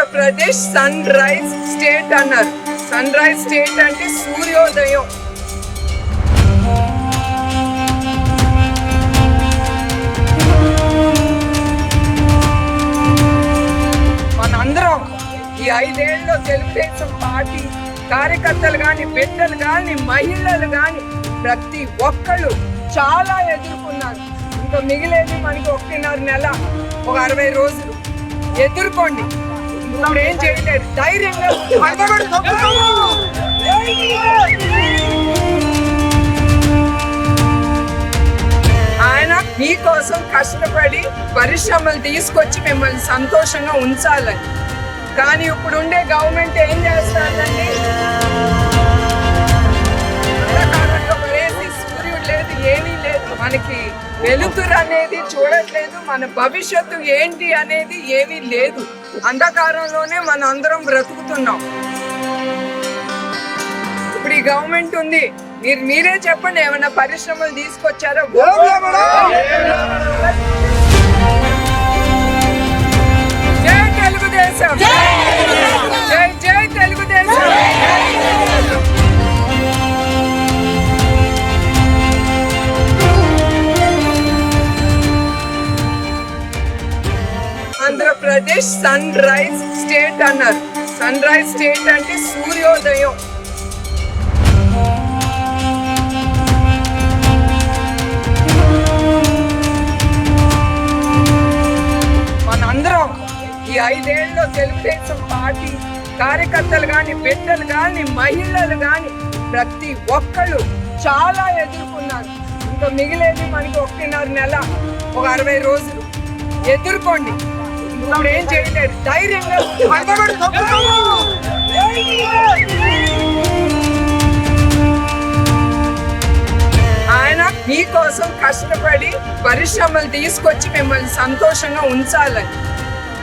Andhra Pradesh sunrise state అన్నారు. Sunrise state అంటే సూర్యోదయం. మనందరం ఈ 5 ఏళ్ళలో తెలుగుదేశం పార్టీ కార్యకర్తలు కానీ, బిడ్డలు కానీ, మహిళలు కానీ ప్రతి ఒక్కళ్ళు చాలా ఎదుర్కొన్నారు. ఇంకా మిగిలేది మనకి 1.5 నెల, ఒక 60 రోజులు ఎదుర్కోండి. ఇప్పుడు ఏం చేయలేదు, ధైర్యంగా ఆయన మీకోసం కష్టపడి పరిశ్రమలు తీసుకొచ్చి మిమ్మల్ని సంతోషంగా ఉంచాలని. కానీ ఇప్పుడు ఉండే గవర్నమెంట్ ఏం చేస్తారండి, సూర్యుడు లేదు, ఏమీ లేదు, మనకి వెలుతురు అనేది చూడట్లేదు, మన భవిష్యత్తు ఏంటి అనేది ఏమీ లేదు. అంధకారంలోనే మన అందరం బ్రతుకుతున్నాం. ఇప్పుడు ఈ గవర్నమెంట్ ఉంది, మీరే చెప్పండి, ఏమైనా పరిశ్రమలు తీసుకొచ్చారో? జై తెలుగుదేశం, జై జై Telugu Desam. Andhra Pradesh sunrise state అన్నారు. సన్ రైజ్ స్టేట్ అంటే సూర్యోదయం. మనందరం ఈ 5 ఏళ్ళలో తెలుగుదేశం పార్టీ కార్యకర్తలు కానీ, బిడ్డలు కానీ, మహిళలు కానీ ప్రతి ఒక్కళ్ళు చాలా ఎదుర్కొన్నారు. ఇంకా మిగిలేది మనకి 1.5 నెల, ఒక 60 రోజులు ఎదుర్కోండి. ఇప్పుడు ఏం చేయలేదు, ధైర్యంగా ఆయన మీకోసం కష్టపడి పరిశ్రమలు తీసుకొచ్చి మిమ్మల్ని సంతోషంగా ఉంచాలని.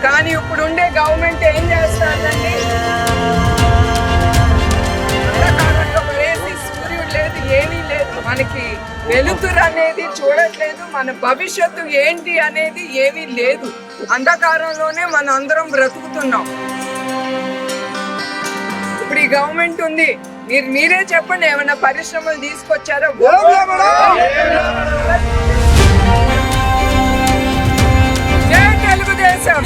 కానీ ఇప్పుడు ఉండే గవర్నమెంట్ ఏం చేస్తారండి, సూర్యుడు లేదు, ఏమీ లేదు, మనకి వెలుతురు అనేది చూడట్లేదు, మన భవిష్యత్తు ఏంటి అనేది ఏమీ లేదు. అంధకారంలోనే మన అందరం బ్రతుకుతున్నాం. ఇప్పుడు ఈ గవర్నమెంట్ ఉంది, మీరే చెప్పండి, ఏమైనా పరిశ్రమలు తీసుకొచ్చారో? జై తెలుగుదేశం.